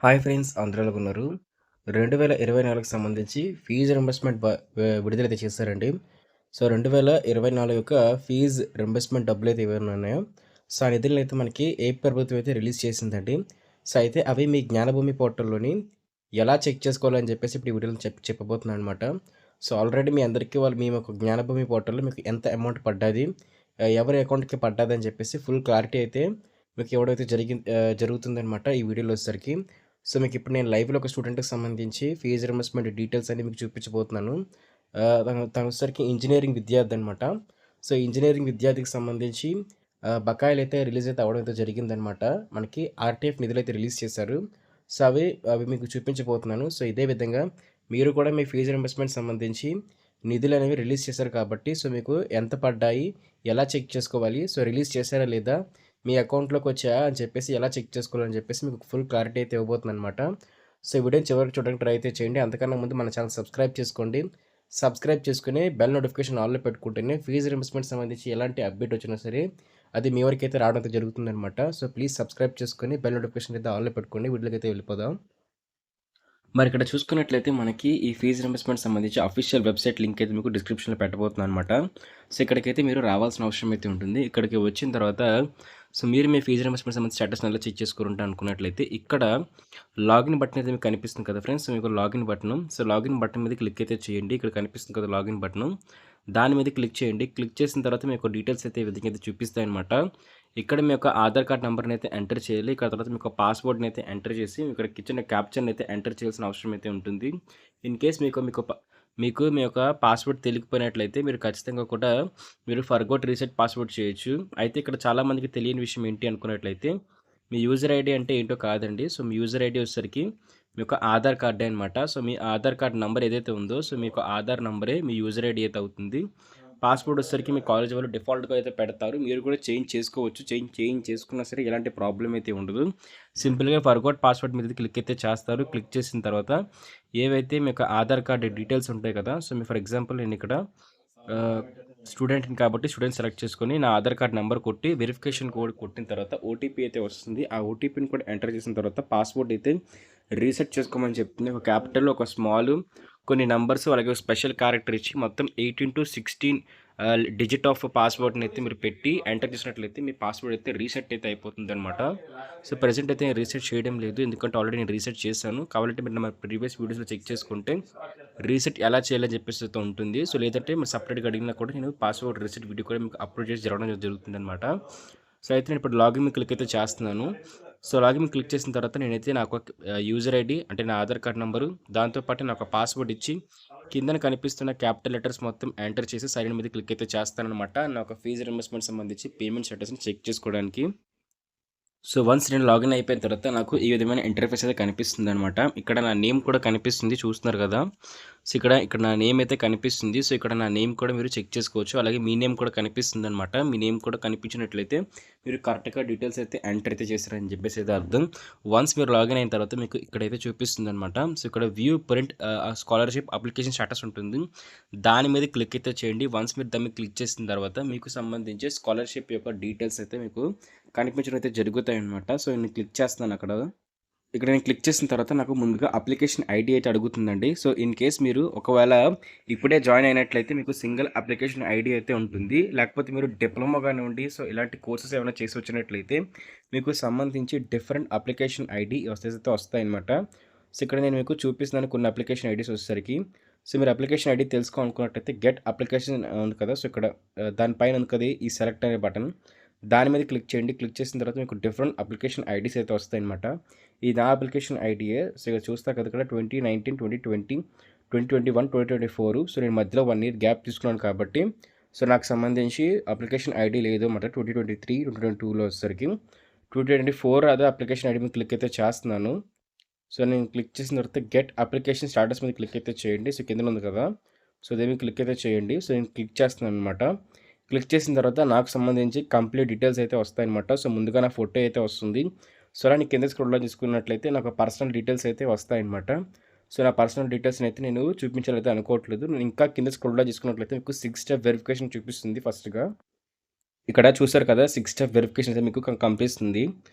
Hi friends అందరూ ఎలాగున్నారు? 2024కి సంబంధించి fee reimbursement విడుదలైతే చేశారండి. సో, 2024 యొక్క ఫీజు రింబర్స్‌మెంట్ డబ్బులైతే ఏవైనా ఉన్నాయో, సో, ఆ నిధులనైతే మనకి ఏపీ ప్రభుత్వం అయితే రిలీజ్ చేసిందండి. సో, అయితే అవి మీ జ్ఞానభూమి పోర్టల్‌లోని ఎలా చెక్ చేసుకోవాలని చెప్పేసి ఇప్పుడు ఈ వీడియోలో చెప్పబోతున్నాననమాట. సో, ఆల్రెడీ మీ అందరికీ మీ యొక్క జ్ఞానభూమి పోర్టల్‌లో మీకు ఎంత అమౌంట్ పడ్డాది, ఎవరి అకౌంట్‌కి పడ్డాదని చెప్పేసి ఫుల్ క్లారిటీ అయితే మీకు ఇవ్వడం అయితే జరుగుతుందనమాట ఈ వీడియోలో వచ్చేసరికి. సో, మీకిప్పుడు నేను లైవ్‌లో ఒక స్టూడెంట్‌కి సంబంధించి ఫీజ్ రింబర్స్‌మెంట్ డీటెయిల్స్ అన్నీ మీకు చూపించబోతున్నాను. తను వచ్చేసరికి ఇంజినీరింగ్ విద్యార్థి అనమాట. సో, ఇంజినీరింగ్ విద్యార్థికి సంబంధించి బకాయిలైతే రిలీజ్ అయితే అవ్వడం అయితే జరిగిందనమాట. మనకి ఆర్‌టీఎఫ్ నిధులైతే రిలీజ్ చేశారు. సో, అవి అవి మీకు చూపించబోతున్నాను. సో, ఇదే విధంగా మీరు కూడా మీ ఫీజ్ రింబర్స్‌మెంట్ సంబంధించి నిధులనేవి రిలీజ్ చేశారు కాబట్టి, సో, మీకు ఎంత పడ్డాయి? ఎలా చెక్ చేసుకోవాలి? సో, రిలీజ్ చేశారా లేదా? మీ అకౌంట్‌లోకి వచ్చాయా అని చెప్పేసి ఎలా చెక్ చేసుకోవాలని చెప్పేసి మీకు ఫుల్ క్లారిటీ అయితే ఇవ్వబోతున్నాననమాట. సో, ఈ వీడియోని చివరికి చూడడానికి ట్రై అయితే చేయండి. అంతకన్నా ముందు మన ఛానల్ సబ్స్క్రైబ్ చేసుకోండి. సబ్స్క్రైబ్ చేసుకొని బెల్ నోటిఫికేషన్ ఆల్‌లో పెట్టుకుంటేనే ఫీజ్ రింబర్స్‌మెంట్ సంబంధించి ఎలాంటి అప్డేట్ వచ్చినా సరే అది మీ వరకైతే రావడం అయితే జరుగుతుందనమాట. సో, ప్లీజ్ సబ్స్క్రైబ్ చేసుకొని బెల్ నోటిఫికేషన్ అయితే ఆల్‌లో పెట్టుకోండి. వీడియోలోకైతే వెళ్ళిపోదాం. మరిక్కడ చూసుకున్నట్లయితే మనకి ఈ ఫీజ్ రింబర్స్‌మెంట్ సంబంధించి అఫీషియల్ వెబ్‌సైట్ లింక్ అయితే మీకు డిస్క్రిప్షన్‌లో పెట్టబోతున్నాననమాట. సో, ఇక్కడికైతే మీరు రావాల్సిన అవసరం అయితే ఉంటుంది. ఇక్కడికి వచ్చిన తర్వాత సో, మీరు మీ ఫీజ్ రింబర్స్‌మెంట్ సంబంధించి స్టేటస్‌ని ఎలా చెక్ చేసుకుంటా అనుకున్నట్లయితే ఇక్కడ లాగిన్ బటన్ అయితే మీకు కనిపిస్తుంది కదా ఫ్రెండ్స్. సో, మీకు login button. So, login button మీద క్లిక్ అయితే చేయండి. ఇక్కడ కనిపిస్తుంది కదా లాగిన్ బటను. దాని మీద క్లిక్ చేయండి. క్లిక్ చేసిన తర్వాత మీకు డీటెయిల్స్ అయితే ఈ విధంగా అయితే చూపిస్తాయన్నమాట. ఇక్కడ మీ యొక్క ఆధార్ కార్డ్ నంబర్‌ని అయితే ఎంటర్ చేయాలి. ఇక్కడ తర్వాత మీకు పాస్‌వర్డ్‌ని అయితే ఎంటర్ చేసి ఇక్కడ ఇచ్చిన క్యాప్చర్‌ని అయితే ఎంటర్ చేయాల్సిన అవసరం అయితే ఉంటుంది. ఇన్ కేస్ మీకు మీ యొక్క పాస్‌వర్డ్ తెలియకపోయినట్లయితే మీరు ఖచ్చితంగా కూడా మీరు ఫర్గోట్ రీసెట్ పాస్‌వర్డ్ చేయొచ్చు. అయితే ఇక్కడ చాలామందికి తెలియని విషయం ఏంటి అనుకున్నట్లయితే మీ యూజర్ ఐడీ అంటే ఏంటో కాదండి. సో, మీ యూజర్ ఐడీ వచ్చేసరికి మీ యొక్క ఆధార్ కార్డే అనమాట. సో, మీ ఆధార్ కార్డ్ నంబర్ ఏదైతే ఉందో సో, మీకు ఆధార్ నంబరే మీ యూజర్ ఐడీ అయితే అవుతుంది. పాస్‌వర్డ్ వచ్చేసరికి మీ కాలేజ్ వాళ్ళు డిఫాల్ట్‌గా అయితే పెడతారు. మీరు కూడా చేంజ్ చేసుకోవచ్చు. చేంజ్ చేసుకున్నా సరే ఎలాంటి ప్రాబ్లమ్ అయితే ఉండదు. సింపుల్‌గా ఫర్గోట్ పాస్‌వర్డ్ మీద క్లిక్ అయితే చేస్తారు. క్లిక్ చేసిన తర్వాత ఏవైతే మీకు ఆధార్ కార్డ్ డీటెయిల్స్ ఉంటాయి కదా! సో, ఫర్ ఎగ్జాంపుల్ నేనిక్కడ ఆహ్, స్టూడెంట్‌ని కాబట్టి స్టూడెంట్ సెలెక్ట్ చేసుకొని నా ఆధార్ కార్డ్ నంబర్ కొట్టి వెరిఫికేషన్ కోడ్ కొట్టిన తర్వాత ఓటీపీ అయితే వస్తుంది. ఆ ఓటీపీని కూడా ఎంటర్ చేసిన తర్వాత పాస్‌వర్డ్ అయితే రీసెట్ చేసుకోమని చెప్తుంది. ఒక క్యాపిటల్, ఒక స్మాలు, కొన్ని నంబర్స్ అలాగే స్పెషల్ క్యారెక్టర్ ఇచ్చి మొత్తం 8-16 డిజిట్ ఆఫ్ పాస్‌వర్డ్‌ని అయితే మీరు పెట్టి ఎంటర్ చేసినట్లయితే మీ పాస్‌వర్డ్ అయితే రీసెట్ అయితే అయిపోతుందనమాట. సో, ప్రెజెంట్ అయితే నేను రీసెట్ చేయడం లేదు. ఎందుకంటే ఆల్రెడీ నేను రీసెట్ చేశాను. కావాలంటే మీరు నా ప్రీవియస్ వీడియోస్‌లో చెక్ చేసుకుంటే రీసెట్ ఎలా చేయాలని చెప్పేసి అయితే ఉంటుంది. సో, లేదంటే మీరు సెపరేట్‌గా అడిగినా కూడా నేను పాస్‌వర్డ్ రీసెట్ వీడియో కూడా మీకు అప్‌లోడ్ చేసి జరుగుతుందనమాట. సో, అయితే నేను ఇప్పుడు లాగిన్ మీద క్లిక్ అయితే చేస్తున్నాను. సో, లాగిన్ మీద క్లిక్ చేసిన తర్వాత నేనైతే నాకు యూజర్ ఐడీ అంటే నా ఆధార్ కార్డ్ నంబరు, దాంతో పాటు నాకు పాస్‌వర్డ్ ఇచ్చి కిందన కనిపిస్తున్న క్యాపిటల్ లెటర్స్ మొత్తం ఎంటర్ చేసి సైన్ మీద క్లిక్ అయితే చేస్తాననమాట. నా యొక్క ఫీజ్ రింబర్స్‌మెంట్ సంబంధించి పేమెంట్ స్టేటస్‌ని చెక్ చేసుకోవడానికి. సో, వన్స్ నేను లాగిన్ అయిపోయిన తర్వాత నాకు ఈ విధమైన ఇంటర్ఫేస్ అయితే కనిపిస్తుందనమాట. ఇక్కడ నా నేమ్ కూడా కనిపిస్తుంది చూస్తున్నారు కదా! సో, ఇక్కడ నా నేమ్ అయితే కనిపిస్తుంది. సో, ఇక్కడ నా నేమ్ కూడా మీరు చెక్ చేసుకోవచ్చు. అలాగే మీ నేమ్ కూడా కనిపిస్తుందనమాట. మీ నేమ్ కూడా కనిపించినట్లయితే మీరు కరెక్ట్‌గా డీటెయిల్స్ అయితే ఎంటర్ అయితే చేశారని చెప్పేసి అయితే అర్థం. వన్స్ మీరు లాగిన్ అయిన తర్వాత మీకు ఇక్కడైతే చూపిస్తుందనమాట. సో, ఇక్కడ view print scholarship application status ఉంటుంది. దాని మీద క్లిక్ అయితే చేయండి. వన్స్ మీరు దాని మీద క్లిక్ చేసిన తర్వాత మీకు సంబంధించి స్కాలర్‌షిప్ యొక్క డీటెయిల్స్ అయితే మీకు కనిపించడం అయితే జరుగుతాయన్నమాట. సో, నేను క్లిక్ చేస్తున్నాను అక్కడ. ఇక్కడ నేను క్లిక్ చేసిన తర్వాత నాకు ముందుగా అప్లికేషన్ ఐడీ అయితే అడుగుతుందండి. సో, ఇన్ కేస్ మీరు ఒకవేళ ఇప్పుడే జాయిన్ అయినట్లయితే మీకు సింగిల్ అప్లికేషన్ ఐడీ అయితే ఉంటుంది. లేకపోతే మీరు డిప్లొమా కానివ్వండి, సో, ఇలాంటి కోర్సెస్ ఏమైనా చేసి వచ్చినట్లయితే మీకు సంబంధించి డిఫరెంట్ అప్లికేషన్ ఐడీ అయితే వస్తాయన్నమాట. సో, ఇక్కడ నేను మీకు చూపిస్తున్నాను కొన్ని అప్లికేషన్ ఐడీస్ వచ్చేసరికి. సో, మీరు అప్లికేషన్ ఐడీ తెలుసుకోవాలనుకున్నట్టయితే గెట్ అప్లికేషన్ ఉంది కదా! సో, ఇక్కడ దానిపైన ఉంది కదా! ఈ సెలెక్ట్ అనే బటన్. దాని మీద క్లిక్ చేయండి. క్లిక్ చేసిన తర్వాత మీకు డిఫరెంట్ అప్లికేషన్ ఐడీస్ అయితే వస్తాయన్నమాట. ఇది నా అప్లికేషన్ ఐడీయే. సో, ఇక్కడ చూస్తారు కదా! ఇక్కడ 2019, 2020, 2021, 2024. సో, నేను మధ్యలో 1 ఇయర్ గ్యాప్ తీసుకున్నాను కాబట్టి సో, నాకు సంబంధించి అప్లికేషన్ ఐడీ లేదు అన్నమాట. 2023, 2022లో వచ్చేసరికి 2024 అదే అప్లికేషన్ ఐడీ మీద క్లిక్ అయితే చేస్తున్నాను. సో, నేను క్లిక్ చేసిన తర్వాత గెట్ అప్లికేషన్ స్టాటస్ మీద క్లిక్ అయితే చేయండి. సో, కిందన ఉంది కదా! సో, దీని మీద క్లిక్ అయితే చేయండి. సో, నేను క్లిక్ చేస్తున్నానన్నమాట. క్లిక్ చేసిన తర్వాత నాకు సంబంధించి కంప్లీట్ డీటెయిల్స్ అయితే వస్తాయన్నమాట. సో, ముందుగా నా ఫోటో అయితే వస్తుంది. సో, అలా నేను కింద స్క్రోల్ డౌన్ చేసుకున్నట్లయితే నాకు పర్సనల్ డీటెయిల్స్ అయితే వస్తాయన్నమాట. సో, నా పర్సనల్ డీటెయిల్స్‌ని అయితే నేను చూపించాలైతే అనుకోవట్లేదు. నేను ఇంకా కింద స్క్రోల్ డౌన్ చేసుకున్నట్లయితే మీకు 6 స్టెప్ వెరిఫికేషన్ చూపిస్తుంది ఫస్ట్‌గా. ఇక్కడ చూసారు కదా! 6 స్టెప్ వెరిఫికేషన్ అయితే మీకు కనిపిస్తుంది.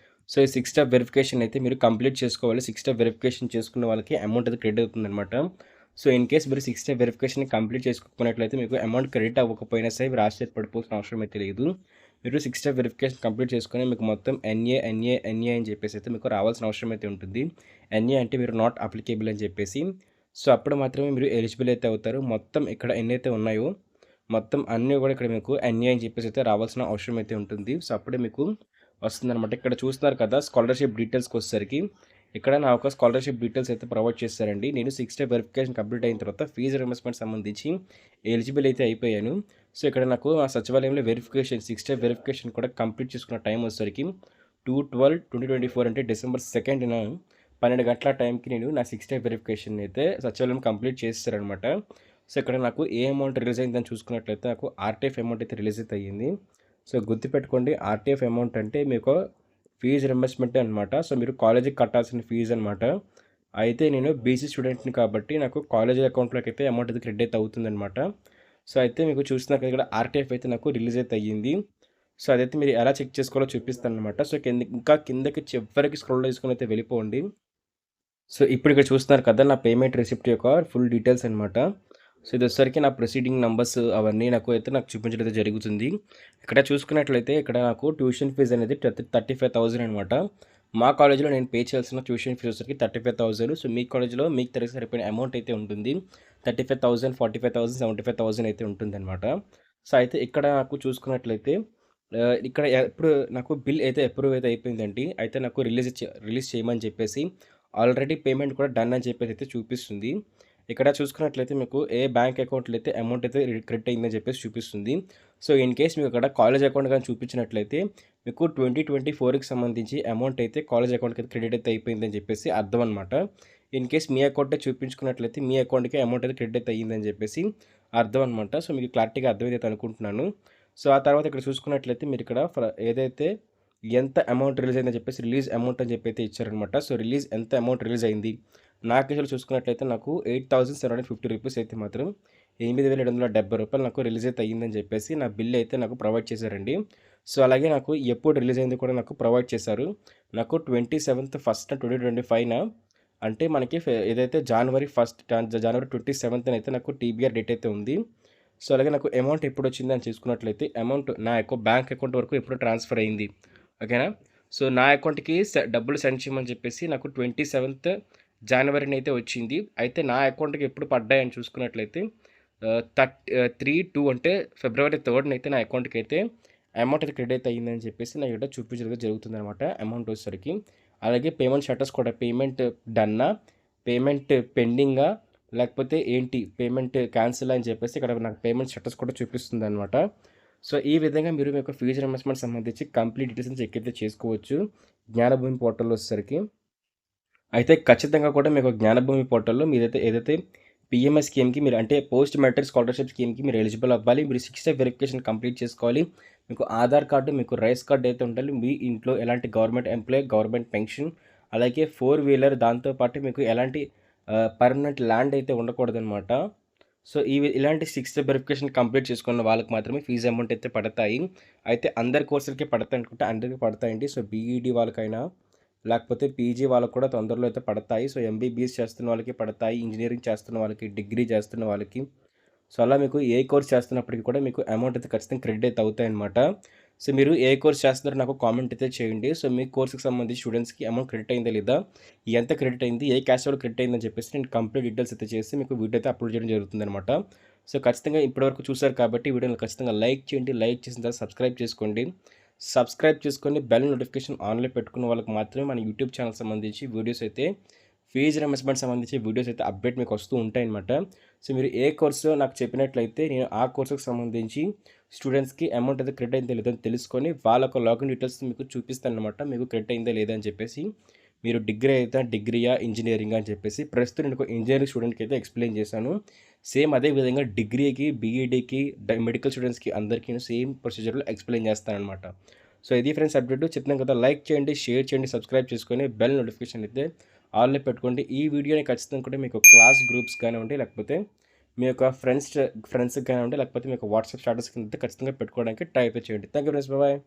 సో, ఈ 6 స్టెప్ వెరిఫికేషన్ అయితే మీరు కంప్లీట్ చేసుకోవాలి. 6 స్టెప్ వెరిఫికేషన్ చేసుకున్న వాళ్ళకి అమౌంట్ అది క్రెడిట్ అవుతుందనమాట. సో, ఇన్ కేస్ మీరు 6 స్టెప్ వెరిఫికేషన్ కంప్లీట్ చేసుకోకపోయినట్లయితే మీకు అమౌంట్ క్రెడిట్ అవ్వకపోయినా సరే మీరు ఆశ్చర్యపడిపోవాల్సిన అవసరం అయితే లేదు. మీరు 6 స్టెప్ వెరిఫికేషన్ కంప్లీట్ చేసుకొని మీకు మొత్తం ఎన్ఏ అని చెప్పేసి అయితే మీకు రావాల్సిన అవసరం అయితే ఉంటుంది. ఎన్ఏ అంటే మీరు నాట్ అప్లికేబుల్ అని చెప్పేసి. సో, అప్పుడు మాత్రమే మీరు ఎలిజిబుల్ అయితే అవుతారు. మొత్తం ఇక్కడ ఎన్నైతే ఉన్నాయో మొత్తం అన్నీ కూడా ఇక్కడ మీకు ఎన్ఏ అని చెప్పేసి అయితే రావాల్సిన అవసరం అయితే ఉంటుంది. సో, అప్పుడే మీకు వస్తుందనమాట. ఇక్కడ చూస్తున్నారు కదా స్కాలర్‌షిప్ డీటెయిల్స్‌కొచ్చేసరికి ఇక్కడ నా ఒక స్కాలర్‌షిప్ డీటెయిల్స్ అయితే ప్రొవైడ్ చేశారండి. నేను 6 స్టెప్ వెరిఫికేషన్ కంప్లీట్ అయిన తర్వాత ఫీజు రీయింబర్స్‌మెంట్ సంబంధించి ఎలిజిబుల్ అయితే అయిపోయాను. సో, ఇక్కడ నాకు ఆ సచివాలయంలో వెరిఫికేషన్ 6 స్టెప్ వెరిఫికేషన్ కూడా కంప్లీట్ చేసుకున్న టైం వచ్చేసరికి 2/12/2024 అంటే డిసెంబర్ 2న 12 గంటల టైంకి నేను నా 6 స్టెప్ వెరిఫికేషన్ అయితే సచివాలయం కంప్లీట్ చేసేసారనమాట. సో, ఇక్కడ నాకు ఏ అమౌంట్ రిలీజ్ అయిందని చూసుకున్నట్లయితే నాకు ఆర్‌టిఎఫ్ అమౌంట్ అయితే రిలీజ్ అయితే అయ్యింది. సో, గుర్తుపెట్టుకోండి ఆర్‌టిఎఫ్ అమౌంట్ అంటే మీకు ఫీజు రీయింబర్స్‌మెంటే అనమాట. సో, మీరు కాలేజీకి కట్టాల్సిన ఫీజు అనమాట. అయితే నేను బీసీ స్టూడెంట్‌ని కాబట్టి నాకు కాలేజీ అకౌంట్‌లోకి అయితే అమౌంట్ అయితే క్రెడిట్ అవుతుందనమాట. సో, అయితే మీకు చూస్తున్నారు కదా ఇక్కడ ఆర్‌టిఎఫ్ అయితే నాకు రిలీజ్ అయితే అయ్యింది. సో, అదైతే మీరు ఎలా చెక్ చేసుకోవాలో చూపిస్తాననమాట. సో, ఇంకా కిందకి చివరికి స్క్రోల్ చేసుకొని అయితే వెళ్ళిపోండి. సో, ఇప్పుడు ఇక్కడ చూస్తున్నారు కదా నా పేమెంట్ రిసిప్ట్ యొక్క ఫుల్ డీటెయిల్స్ అనమాట. సో, ఇదొచ్చేసరికి నా ప్రొసీడింగ్ నంబర్స్ అవన్నీ నాకు చూపించడం అయితే జరుగుతుంది. ఇక్కడ చూసుకున్నట్లయితే ఇక్కడ నాకు ట్యూషన్ ఫీజ్ అనేది 35,000 అనమాట. మా కాలేజ్‌లో నేను పే చేయాల్సిన ట్యూషన్ ఫీజ్ వచ్చేసరికి 35,000. సో, మీ కాలేజ్‌లో మీకు సరిపోయిన అమౌంట్ అయితే ఉంటుంది. 35,000, 45,000, 75,000 అయితే ఉంటుందనమాట. సో, అయితే ఇక్కడ నాకు చూసుకున్నట్లయితే ఇక్కడ ఎప్పుడు నాకు బిల్ అయితే అప్రూవ్ అయితే అయిపోయిందండి. అయితే నాకు రిలీజ్ చేయమని చెప్పేసి ఆల్రెడీ పేమెంట్ కూడా డన్ అని చెప్పేసి అయితే చూపిస్తుంది. ఇక్కడ చూసుకున్నట్లయితే మీకు ఏ బ్యాంక్ అకౌంట్‌లో అయితే అమౌంట్ అయితే క్రెడిట్ అయిందని చెప్పేసి చూపిస్తుంది. సో, ఇన్ కేస్ మీకు అక్కడ కాలేజ్ అకౌంట్ గాని చూపించినట్లయితే మీకు 2024కి సంబంధించి అమౌంట్ అయితే కాలేజ్ అకౌంట్‌కి అయితే క్రెడిట్ అయితే అయిపోయిందని చెప్పేసి అర్థం అనమాట. ఇన్ కేస్ మీ అకౌంటే చూపించుకున్నట్లయితే మీ అకౌంట్‌కి అమౌంట్ అయితే క్రెడిట్ అయితే అయ్యిందని చెప్పేసి అర్థం అనమాట. సో, మీకు క్లారిటీగా అర్థమైందైతే అనుకుంటున్నాను. సో, ఆ తర్వాత ఇక్కడ చూసుకున్నట్లయితే మీరు ఇక్కడ ఏదైతే ఎంత అమౌంట్ రిలీజ్ అయిందని చెప్పేసి రిలీజ్ అమౌంట్ అని చెప్పి అయితే ఇచ్చారనమాట. సో, ఎంత అమౌంట్ రిలీజ్ అయింది. నా కేసులో చూసుకున్నట్లయితే నాకు 8,750 రూపీస్ అయితే మాత్రం రూ. 8,770 నాకు రిలీజ్ అయితే అయ్యిందని చెప్పేసి నా బిల్ అయితే నాకు ప్రొవైడ్ చేశారండి. సో, అలాగే నాకు ఎప్పుడు రిలీజ్ అయింది కూడా నాకు ప్రొవైడ్ చేశారు. నాకు 27/1/2025న అంటే మనకి ఏదైతే జనవరి 27న అయితే నాకు టీబీఆర్ డేట్ అయితే ఉంది. సో, అలాగే నాకు అమౌంట్ ఎప్పుడొచ్చింది అని చూసుకున్నట్లయితే అమౌంట్ నా యొక్క బ్యాంక్ అకౌంట్ వరకు ఎప్పుడు ట్రాన్స్‌ఫర్ అయింది. ఓకేనా? సో, నా అకౌంట్‌కి డబ్బులు సెండ్ చేయమని చెప్పేసి నాకు 27th జనవరినైతే వచ్చింది. అయితే నా అకౌంట్‌కి ఎప్పుడు పడ్డాయని చూసుకున్నట్లయితే 3/2 అంటే ఫిబ్రవరి 3న నా అకౌంట్‌కైతే అమౌంట్ అయితే క్రెడిట్ అయితే అయ్యిందని చెప్పేసి నాకు ఇక్కడ చూపించడం జరుగుతుందనమాట అమౌంట్ వచ్చేసరికి. అలాగే పేమెంట్ స్టేటస్ కూడా పేమెంట్ డన్నా, పేమెంట్ పెండింగా లేకపోతే ఏంటి పేమెంట్ క్యాన్సిల్ అని చెప్పేసి ఇక్కడ నాకు పేమెంట్ స్టేటస్ కూడా చూపిస్తుందనమాట. సో, ఈ విధంగా మీరు మీ యొక్క ఫీజు రీయింబర్స్‌మెంట్ సంబంధించి కంప్లీట్ డీటెయిల్స్‌ని చెక్ అయితే చేసుకోవచ్చు. జ్ఞానభూమి పోర్టల్‌లో వచ్చేసరికి. అయితే ఖచ్చితంగా కూడా మీకు జ్ఞానభూమి పోర్టల్‌లో ఏదైతే పీఎంఎస్ స్కీమ్‌కి మీరు అంటే పోస్ట్ మెట్రిక్ స్కాలర్‌షిప్ స్కీమ్‌కి మీరు ఎలిజిబుల్ అవ్వాలి. మీరు 6 స్టెప్ వెరిఫికేషన్ కంప్లీట్ చేసుకోవాలి. మీకు ఆధార్ కార్డు, మీకు రైస్ కార్డ్ అయితే ఉండాలి. మీ ఇంట్లో ఎలాంటి గవర్నమెంట్ ఎంప్లాయీ, గవర్నమెంట్ పెన్షన్ అలాగే 4 వీలర్ దాంతో పాటు మీకు ఎలాంటి పర్మనెంట్ ల్యాండ్ అయితే ఉండకూడదనమాట. సో, ఇలాంటి 6 స్టెప్ వెరిఫికేషన్ కంప్లీట్ చేసుకున్న వాళ్ళకి మాత్రమే ఫీజ్ అమౌంట్ అయితే పడతాయి. అయితే అందరి కోర్సులకి పడతాయి అనుకుంటే అందరికి పడతాయండి. సో, బీఈడీ వాళ్ళకైనా లేకపోతే పీజీ వాళ్ళకి కూడా తొందరలో అయితే పడతాయి. సో, ఎంబీబీఎస్ చేస్తున్న వాళ్ళకి పడతాయి. ఇంజినీరింగ్ చేస్తున్న వాళ్ళకి, డిగ్రీ చేస్తున్న వాళ్ళకి. సో, అలా మీకు ఏ కోర్స్ చేస్తున్నప్పటికి కూడా మీకు అమౌంట్ అయితే ఖచ్చితంగా క్రెడిట్ అయితే అవుతాయన్నమాట. సో, మీరు ఏ కోర్స్ చేస్తున్నారో నాకు కామెంట్ అయితే చేయండి. సో, మీ కోర్స్‌కి సంబంధించి స్టూడెంట్స్‌కి అమౌంట్ క్రెడిట్ అయిందా లేదా? ఎంత క్రెడిట్ అయింది? ఏ క్యాస్ట్ వాళ్ళు క్రెడిట్ అయిందని చెప్పేసి నేను కంప్లీట్ డీటెయిల్స్ అయితే చేసి మీకు వీడియో అయితే అప్లోడ్ చేయడం జరుగుతుందనమాట. సో, ఖచ్చితంగా ఇప్పటివరకు చూసారు కాబట్టి వీడియోని ఖచ్చితంగా లైక్ చేయండి. లైక్ చేసిన తర్వాత సబ్స్క్రైబ్ చేసుకోండి. సబ్స్క్రైబ్ చేసుకొని బెల్ నోటిఫికేషన్ ఆన్‌లో పెట్టుకున్న వాళ్ళకి మాత్రమే మన యూట్యూబ్ ఛానల్ సంబంధించి వీడియోస్ అయితే ఫీజ్ రీయింబర్స్‌మెంట్ సంబంధించి వీడియోస్ అయితే అప్డేట్ మీకు వస్తూ ఉంటాయన్నమాట. సో, మీరు ఏ కోర్సో నాకు చెప్పినట్లయితే నేను ఆ కోర్సుకి సంబంధించి స్టూడెంట్స్‌కి అమౌంట్ అయితే క్రెడిట్ అయిందో లేదో తెలుసుకొని వాళ్ళ యొక్క లాగిన్ డీటెయిల్స్ మీకు చూపిస్తానన్నమాట. మీకు క్రెడిట్ అయిందా లేదా అని చెప్పేసి. మీరు డిగ్రీ అయితే డిగ్రీయా, ఇంజినీరింగా అని చెప్పేసి ప్రస్తుతం నేను ఒక ఇంజినీరింగ్ స్టూడెంట్‌కి అయితే ఎక్స్‌ప్లెయిన్ చేశాను. సేమ్ అదే విధంగా డిగ్రీకి, బీఈడీకి, మెడికల్ స్టూడెంట్స్‌కి అందరికీ సేమ్ ప్రొసీజర్‌లో ఎక్స్‌ప్లెయిన్ చేస్తానన్నమాట. సో, ఇది ఫ్రెండ్స్ అప్డేట్. చెప్తున్నాను కదా లైక్ చేయండి, షేర్ చేయండి, సబ్స్క్రైబ్ చేసుకొని బెల్ నోటిఫికేషన్ అయితే ఆల్‌లో పెట్టుకోండి. ఈ వీడియోని ఖచ్చితంగా కూడా మీకు క్లాస్ గ్రూప్స్ కానివ్వండి, లేకపోతే మీ యొక్క ఫ్రెండ్స్‌కి కానివ్వండి, లేకపోతే మీ యొక్క వాట్సాప్ స్టేటస్ కింద ఖచ్చితంగా పెట్టుకోవడానికి ట్రై అయితే చేయండి. Thank you friends. బాయ్.